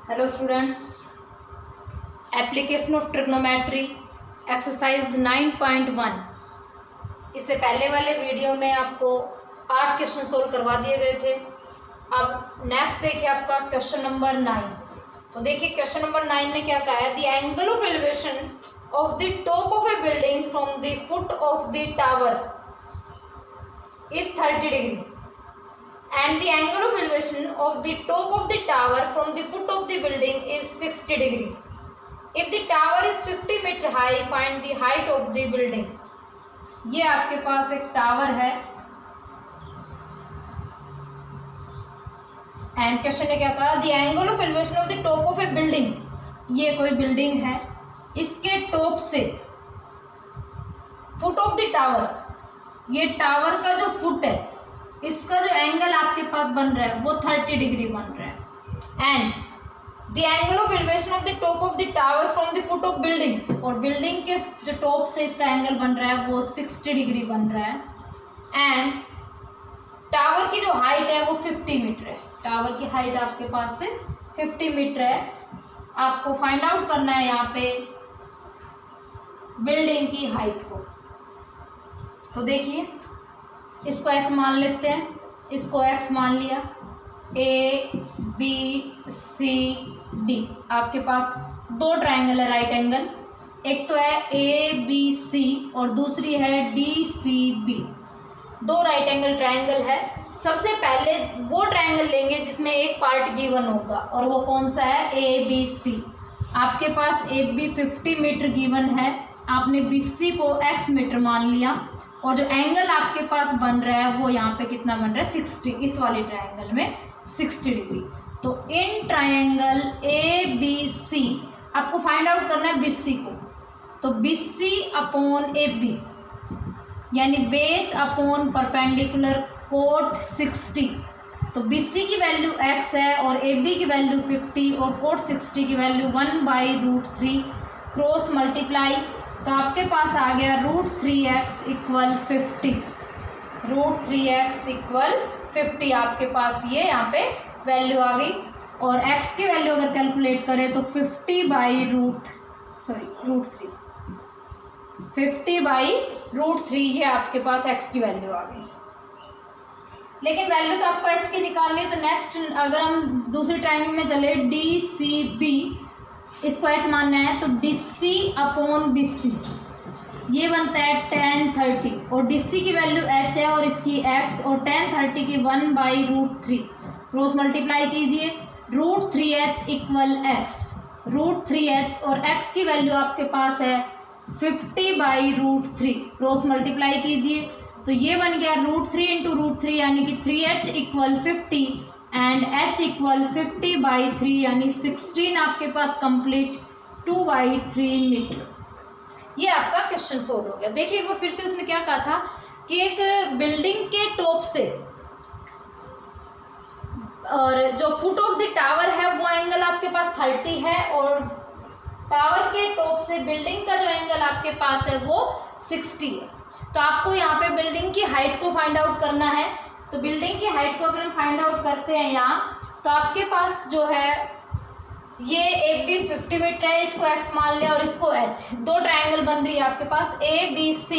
Hello students, application of trigonometry exercise 9.1। इससे पहले वाले वीडियो में आपको 8 क्वेश्चन सोल्व करवा दिए गए थे। अब नेक्स्ट देखिए आपका क्वेश्चन नंबर 9। तो देखिए क्वेश्चन नंबर 9 ने क्या कहा है, the angle of elevation of the top of A building from the foot of the tower is 30 degree and the angle of elevation of the top of the tower from the foot of the building is 60 degree. If the tower is 50 meter high, find the height of the building. ये आपके पास एक tower है and question ने क्या कहा, the angle of elevation of the top of a building, ये कोई building है, इसके टॉप से फुट ऑफ द टावर, ये टावर का जो फुट है इसका जो एंगल आपके पास बन रहा है वो 30 डिग्री बन रहा है। And the angle of elevation of the top of the tower from the foot of building, और बिल्डिंग के जो टॉप से इसका एंगल बन रहा है वो 60 डिग्री बन रहा है। एंड टावर की जो हाइट है वो 50 मीटर है। टावर की हाइट आपके पास से 50 मीटर है। आपको फाइंड आउट करना है यहाँ पे बिल्डिंग की हाइट को। तो देखिए इसको h मान लेते हैं, इसको x मान लिया। A B C D आपके पास दो ट्रायंगल है राइट एंगल, एक तो है A B C और दूसरी है D C B। दो राइट एंगल ट्रायंगल है। सबसे पहले वो ट्रायंगल लेंगे जिसमें एक पार्ट गिवन होगा, और वो कौन सा है, A B C। आपके पास A B 50 मीटर गिवन है, आपने B C को x मीटर मान लिया, और जो एंगल आपके पास बन रहा है वो यहाँ पे कितना बन रहा है, 60। इस वाले ट्रायंगल में 60 डिग्री। तो in triangle A B C आपको फाइंड आउट करना है बी सी को। तो B C upon A B यानी बेस अपॉन परपेंडिकुलर कोट 60। तो बी सी की वैल्यू x है और ए बी की वैल्यू 50 और कोट 60 की वैल्यू 1/√3 क्रॉस मल्टीप्लाई। तो आपके पास आ गया √3x इक्वल 50। √3x इक्वल 50 आपके पास ये यहाँ पे वैल्यू आ गई। और x की वैल्यू अगर कैलकुलेट करें तो 50/√3 ये आपके पास x की वैल्यू आ गई। लेकिन वैल्यू तो आपको h की निकालनी है। तो नेक्स्ट अगर हम दूसरी ट्रायंगल में चले DCB, इसको h मानना है, तो DC अपॉन BC ये बनता है tan 30, और DC की वैल्यू h है और इसकी x, और tan 30 की 1/√3 क्रॉस मल्टीप्लाई कीजिए। √3h इक्वल x, √3h और x की वैल्यू आपके पास है 50/√3 क्रॉस मल्टीप्लाई कीजिए। तो ये बन गया √3 × √3 यानी कि 3h equal 50 and h equal 50/3 यानी 16 आपके पास कंप्लीट 2/3 मीटर। ये आपका क्वेश्चन सोल्व हो गया। देखिए एक बार फिर से उसने क्या कहा था कि एक बिल्डिंग के टॉप से और जो फुट ऑफ द टावर है वो एंगल आपके पास 30 है, और टावर के टॉप से बिल्डिंग का जो एंगल आपके पास है वो 60 है। तो आपको यहाँ पे बिल्डिंग की हाइट को फाइंड आउट करना है। तो बिल्डिंग की हाइट को अगर हम फाइंड आउट करते हैं यहाँ, तो आपके पास जो है ये ए बी 50 मीटर है, इसको x मान लिया और इसको h। दो ट्रायंगल बन रही है आपके पास ABC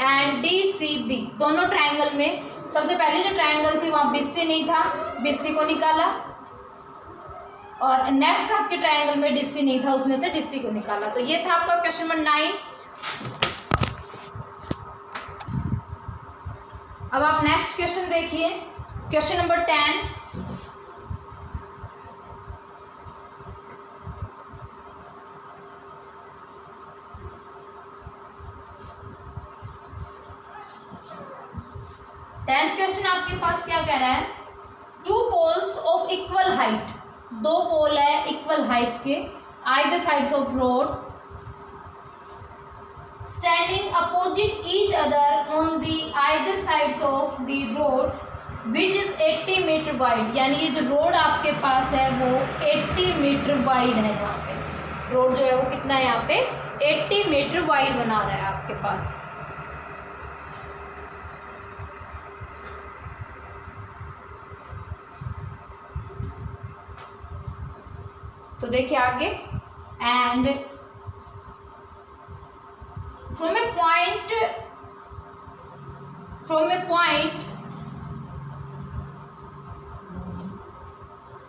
एंड DCB। दोनों ट्रायंगल में सबसे पहले जो ट्रायंगल थी वहाँ BC नहीं था, BC को निकाला, और नेक्स्ट आपके ट्रायंगल में DC नहीं था, उसमें से DC को निकाला। तो ये था आपका क्वेश्चन नंबर 9। अब आप नेक्स्ट क्वेश्चन देखिए, क्वेश्चन नंबर 10। क्वेश्चन आपके पास क्या कह रहा है, 2 पोल्स ऑफ इक्वल हाइट, दो पोल है इक्वल हाइट के, either sides of road standing opposite each other on the either sides of the road which is 80 metre wide. यानी ये जो रोड आपके पास है वो 80 मीटर वाइड है। यहाँ पे रोड जो है वो कितना है, यहाँ पे 80 मीटर वाइड बना रहा है आपके पास। तो देखिए आगे, and from a point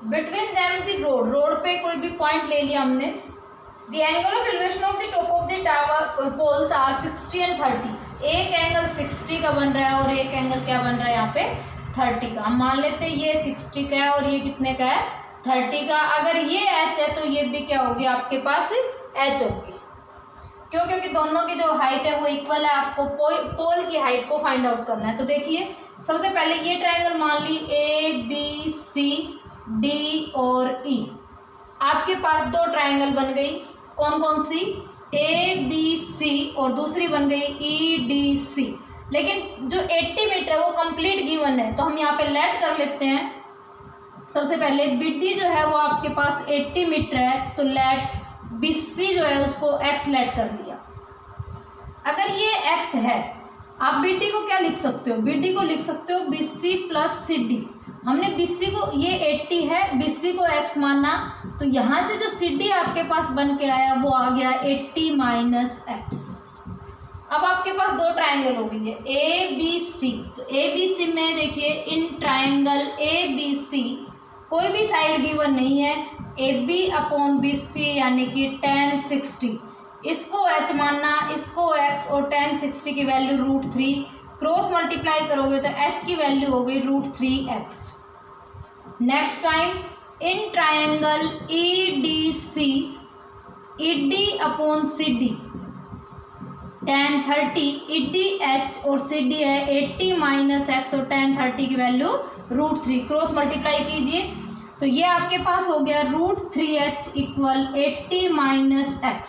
between them the road पे कोई भी पॉइंट ले लिया हमने। The angle of elevation of the top of the tower poles are 60 and 30। एक एंगल 60 का बन रहा है और एक एंगल क्या बन रहा है यहाँ पे 30 का। हम मान लेते हैं ये 60 का है और ये कितने का है 30 का। अगर ये h है तो ये भी क्या होगी आपके पास h होगी। क्यों? क्योंकि दोनों की जो हाइट है वो इक्वल है। आपको पोल की हाइट को फाइंड आउट करना है। तो देखिए सबसे पहले ये ट्राइंगल मान ली ABC D और E। आपके पास दो ट्राइंगल बन गई, कौन कौन सी? ABC और दूसरी बन गई EDC। लेकिन जो 80 मीटर है वो कंप्लीट गिवन है, तो हम यहाँ पे लेट कर लेते हैं। सबसे पहले BD जो है वो आपके पास 80 मीटर है, तो लेट BC जो है उसको x लेट कर दिया। अगर ये x है, आप BD को क्या लिख सकते हो? BD को लिख सकते हो BC प्लस CD। हमने BC को, ये 80 है, BC को x माना, तो यहाँ से जो CD आपके पास बन के आया वो आ गया 80 माइनस x। अब आपके पास दो ट्राइंगल हो गई है ABC। तो ABC में देखिए इन ट्राइंगल ABC कोई भी साइड गिवन नहीं है। AB अपॉन BC यानी कि tan 60, इसको h मानना, इसको x, और tan 60 की वैल्यू √3। क्रॉस मल्टीप्लाई करोगे तो h की वैल्यू हो गई √3x। Next time in triangle EDC, ED upon CD tan 30, EDH और CD है 80 माइनस x और tan 30 की वैल्यू √3। क्रॉस मल्टीप्लाई कीजिए तो ये आपके पास हो गया √3h इक्वल 80 माइनस x।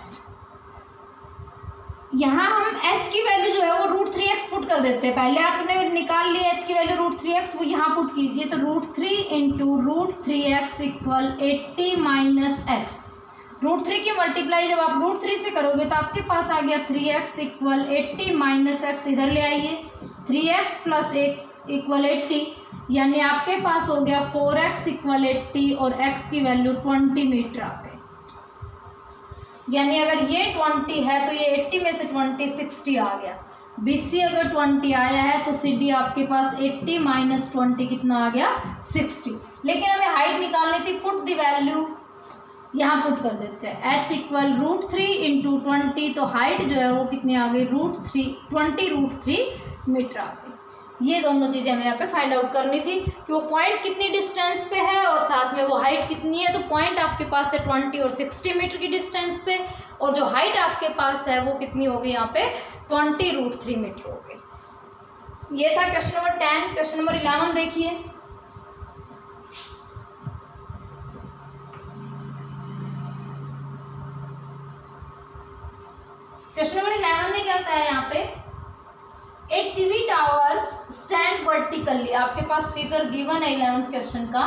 यहाँ हम h की वैल्यू जो है वो √3x पुट कर देते हैं। पहले आपने निकाल लिया h की वैल्यू √3x, वो यहाँ पुट कीजिए तो √3 into √3x equal 80 minus x। √3 की मल्टीप्लाई जब आप √3 से करोगे तो आपके पास आ गया 3x इक्वल 80 माइनस x। इधर ले आइए, 3x प्लस x इक्वल 80, यानी आपके पास हो गया 4x इक्वल 80 और x की वैल्यू 20 मीटर आ गई। यानी अगर ये 20 है तो ये 80 में से 20 60 आ गया। BC अगर 20 आया है तो CD आपके पास 80 माइनस 20 कितना आ गया 60। लेकिन हमें हाइट निकालनी थी, पुट द वैल्यू यहाँ पुट कर देते हैं h इक्वल √3 इंटू 20, तो हाइट जो है वो कितनी आ गई √3 मीटर आ गई। ये दोनों चीज़ें हमें यहाँ पे फाइंड आउट करनी थी कि वो पॉइंट कितनी डिस्टेंस पे है और साथ में वो हाइट कितनी है। तो पॉइंट आपके पास है 20 और 60 मीटर की डिस्टेंस पे, और जो हाइट आपके पास है वो कितनी हो गई यहाँ पे 20 √3 मीटर हो गई। ये था क्वेश्चन नंबर 10। क्वेश्चन नंबर 11 देखिए। क्वेश्चन नंबर 11 ने क्या कहा है यहाँ पे, ए टीवी टावर्स स्टैंड वर्टिकली। आपके पास फिगर गिवन है 11th क्वेश्चन का,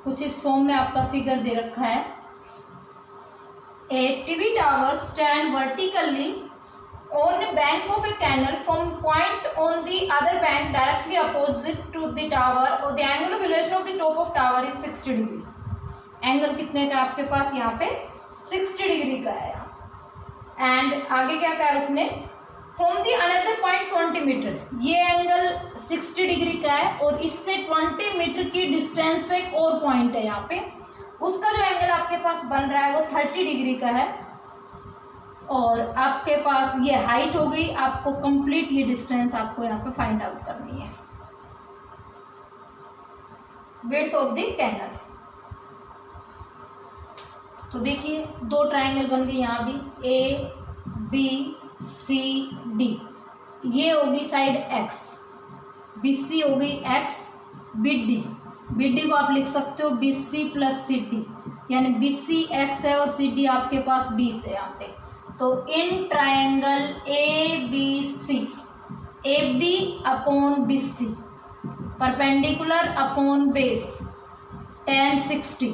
कुछ इस फॉर्म में आपका फिगर दे रखा है। A TV tower stand vertically on bank of a canal from point on the other bank directly opposite to the tower, और the angle of elevation of the top of tower is 60 degree. Angle कितने का आपके पास यहाँ पे 60 degree का है। And आगे क्या कहा है उसने, from the another point 20 metre. ये एंगल 60 डिग्री का है और इससे 20 मीटर की डिस्टेंस पे एक और पॉइंट है यहाँ पे, उसका जो एंगल आपके पास बन रहा है वो 30 डिग्री का है। और आपके पास ये हाइट हो गई, आपको कंप्लीट ये डिस्टेंस आपको यहाँ पे फाइंड आउट करनी है, विड्थ ऑफ द कैनल। तो देखिए दो ट्राइंगल बन गए यहाँ भी, ABCD। ये होगी साइड x, BC हो गई x, BD को आप लिख सकते हो BC प्लस CD, यानी BC x है और CD आपके पास 20 है यहाँ पे। तो in triangle ABC, AB upon BC perpendicular upon base tan 60,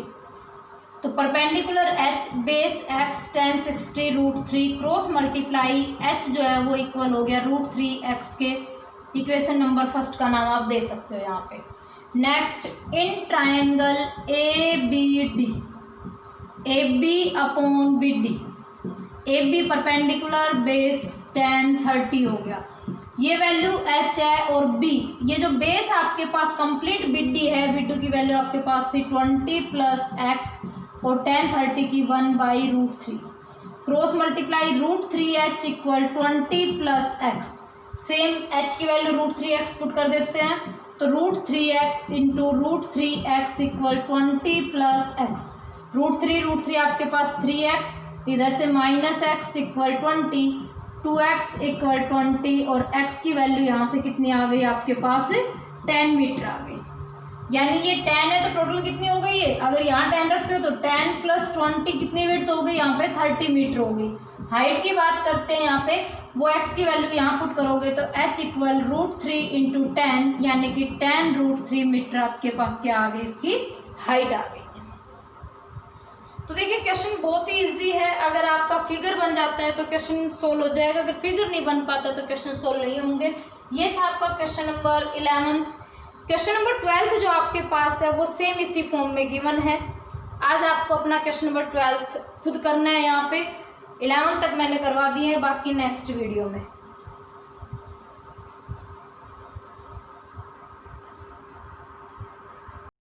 तो perpendicular h base x tan 60 √3 cross multiply h जो है वो इक्वल हो गया √3x के। इक्वेशन नंबर फर्स्ट का नाम आप दे सकते हो यहाँ पे। Next in triangle ABD, A B upon B D, A B perpendicular base tan 30 हो गया। ये वैल्यू h है और b, ये जो बेस आपके पास कंप्लीट बिड्डी है, बिड्डू की वैल्यू आपके पास थी 20 प्लस x और tan 30 की 1/√3, cross multiply √3h equal 20 plus x, same h की वैल्यू √3x पुट कर देते हैं, तो √3x into √3x equal 20 plus x, √3 आपके पास 3x, इधर से minus x equal 20, 2x equal 20 और x की वैल्यू यहाँ से कितनी आ गई आपके पास 10 मीटर आ गई। यानी ये 10 है तो टोटल कितनी हो गई है, अगर यहाँ 10 रखते हो तो 10 प्लस 20 कितनी विड्थ हो गई, यहाँ पे 30 मीटर हो गई। हाइट की बात करते हैं यहाँ पे, वो x की वैल्यू यहाँ पुट करोगे तो h इक्वल √3 इंटू 10 यानी कि 10√3 मीटर आपके पास क्या आ गई, इसकी हाइट आ गई। तो देखिए क्वेश्चन बहुत ही इजी है, अगर आपका फिगर बन जाता है तो क्वेश्चन सोल्व हो जाएगा, अगर फिगर नहीं बन पाता तो क्वेश्चन सोल्व नहीं होंगे। ये था आपका क्वेश्चन नंबर 11। क्वेश्चन नंबर 12 जो आपके पास है वो सेम इसी फॉर्म में गिवन है। आज आपको अपना क्वेश्चन नंबर 12 खुद करना है, यहाँ पे 11 तक मैंने करवा दिए हैं, बाकी नेक्स्ट वीडियो में।